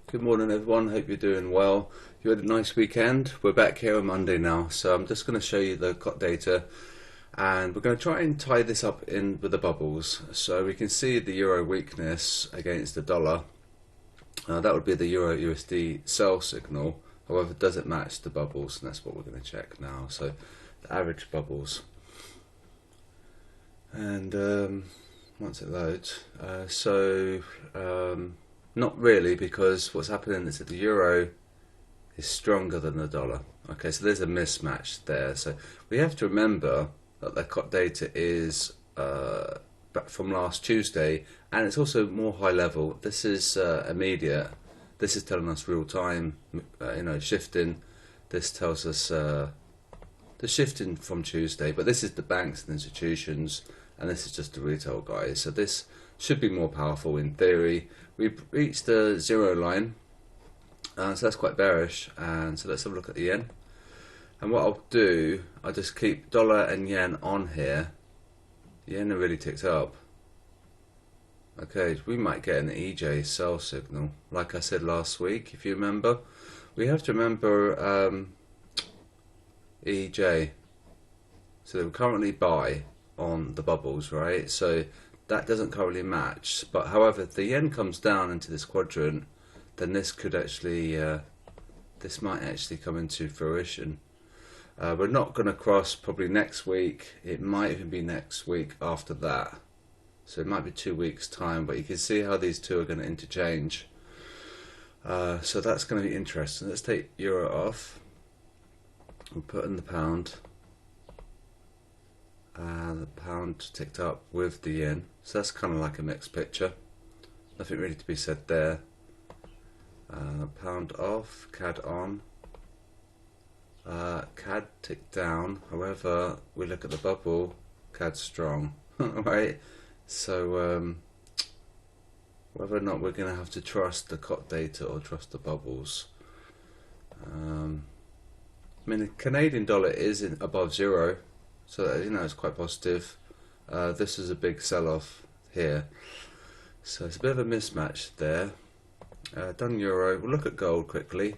Good morning everyone, hope you're doing well. You had a nice weekend. We're back here on Monday now, so I'm just going to show you the COT data and we're going to try and tie this up in with the bubbles. So we can see the euro weakness against the dollar. That would be the euro USD sell signal. However, does it match the bubbles? And that's what we're going to check now. So the average bubbles. And once it loads, not really, because what's happening is that the euro is stronger than the dollar. Okay, so there's a mismatch there. So we have to remember that the COT data is back from last Tuesday, and it's also more high level. This is immediate. This is telling us real time, shifting. This tells us the shifting from Tuesday, but this is the banks and institutions, and this is just the retail guys. So this should be more powerful in theory. We've reached the zero line, so that's quite bearish. And so let's have a look at the yen. And what I'll do, I'll just keep dollar and yen on here. Yen really ticked up. Okay, we might get an EJ sell signal, like I said last week, if you remember. We have to remember EJ. So we currently buy on the bubbles, right? So that doesn't currently match, but however, if the yen comes down into this quadrant, then this could actually, this might actually come into fruition. We're not going to cross probably next week. It might even be next week after that. So it might be 2 weeks time, but you can see how these two are going to interchange. So that's going to be interesting. Let's take euro off. We'll put in the pound. The pound ticked up with the yen, so that's kind of like a mixed picture. Nothing really to be said there. Pound off, CAD on. CAD ticked down, however, we look at the bubble, CAD strong. Right? So whether or not we're going to have to trust the COT data or trust the bubbles. I mean, the Canadian dollar is above zero. So it's quite positive. This is a big sell-off here, so it's a bit of a mismatch there. Done euro. We'll look at gold quickly.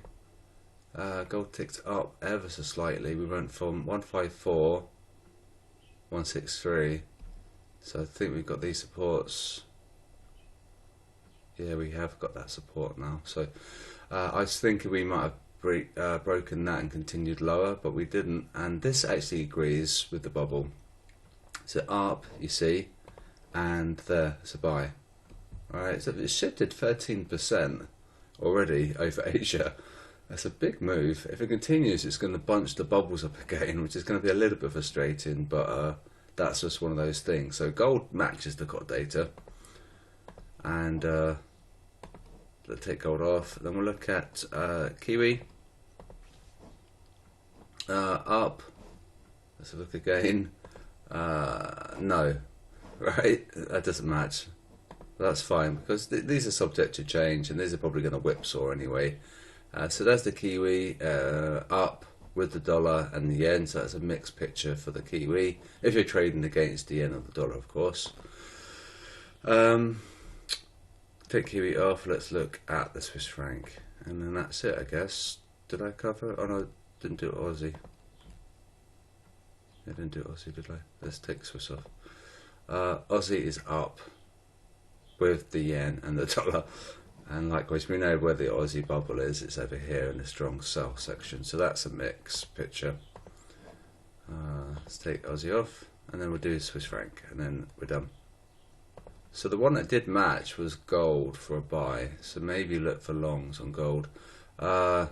Gold ticked up ever so slightly. We went from 154, 163. So I think we've got these supports. Yeah, we have got that support now. So I was thinking we might have broken that and continued lower, but we didn't, and this actually agrees with the bubble. So up, you see, and there, it's a buy. Alright, so it's shifted 13% already over Asia. That's a big move. If it continues, it's going to bunch the bubbles up again, which is going to be a little bit frustrating, but that's just one of those things. So gold matches the COT data, and let's take gold off. Then we'll look at Kiwi. Up. Let's look again. No, right? That doesn't match. That's fine, because these are subject to change, and these are probably going to whipsaw anyway. So there's the Kiwi up with the dollar and the yen. So that's a mixed picture for the Kiwi if you're trading against the yen or the dollar, of course. Take Kiwi off, let's look at the Swiss franc, and then that's it, I guess. Did I cover? Oh no, didn't do Aussie. I didn't do Aussie, did I? Let's take Swiss off. Aussie is up with the yen and the dollar, and likewise we know where the Aussie bubble is. It's over here in the strong sell section, so that's a mixed picture. Let's take Aussie off, and then we'll do Swiss franc, and then we're done. So the one that did match was gold for a buy, so maybe look for longs on gold.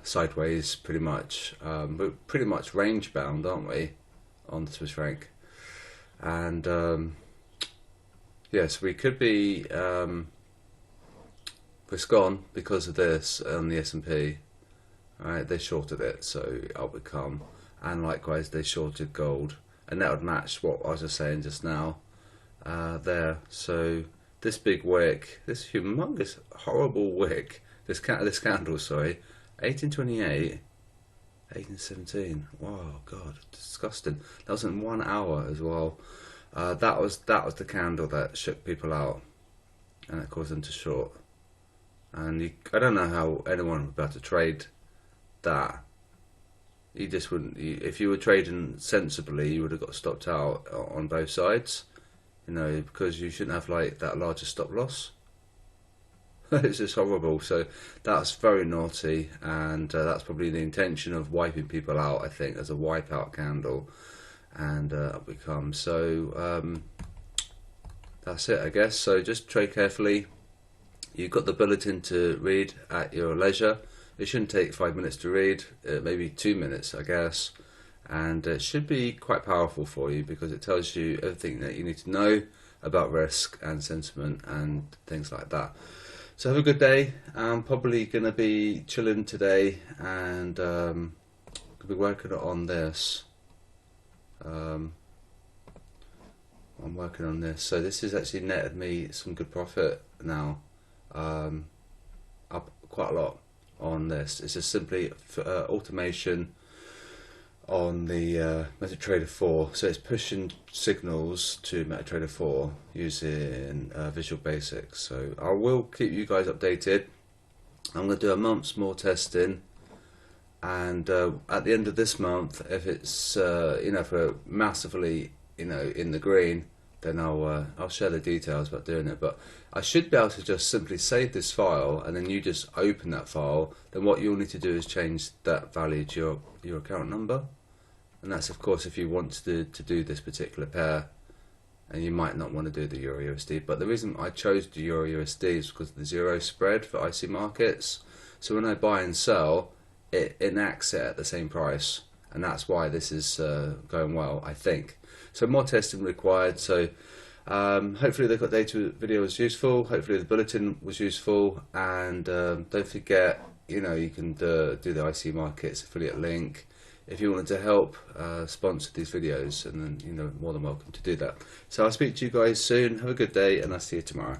Sideways, pretty much. We're pretty much range bound, aren't we, on the Swiss franc? And yes, we could be risk on because of this on the S&P. Right, they shorted it, so up we come. And likewise, they shorted gold, and that would match what I was just saying just now. There, so this big wick, this humongous, horrible wick, this candle, sorry, 1828, 1817. Wow, God, disgusting. That was in 1 hour as well. That was the candle that shook people out, and it caused them to short. and I don't know how anyone would be able to trade that. You just wouldn't. If you were trading sensibly, you would have got stopped out on both sides, because you shouldn't have like that larger stop loss. It's just horrible. So that's very naughty, and that's probably the intention of wiping people out, I think, as a wipeout candle, and up it comes. So that's it, I guess. So just trade carefully. You've got the bulletin to read at your leisure. It shouldn't take 5 minutes to read, maybe 2 minutes, I guess, and it should be quite powerful for you because it tells you everything that you need to know about risk and sentiment and things like that. So have a good day. I'm probably going to be chilling today, and I'll be working on this. I'm working on this. So this has actually netted me some good profit now, up quite a lot on this. It's just simply automation on the MetaTrader 4. So it's pushing signals to MetaTrader 4 using Visual Basic. So I will keep you guys updated. I'm going to do a month's more testing, and at the end of this month, if it's if we're massively in the green, then I'll share the details about doing it. But I should be able to just simply save this file, and then you just open that file. Then what you'll need to do is change that value to your account number, and that's of course if you want to do this particular pair, and you might not want to do the Euro USD. But the reason I chose the Euro USD is because of the zero spread for IC markets. So when I buy and sell, it enacts it at the same price, and that's why this is going well, I think. So more testing required. So hopefully the COT Data video was useful. Hopefully the bulletin was useful, and don't forget, you can do the IC markets affiliate link if you wanted to help sponsor these videos, and then more than welcome to do that. So I'll speak to you guys soon. Have a good day, and I'll see you tomorrow.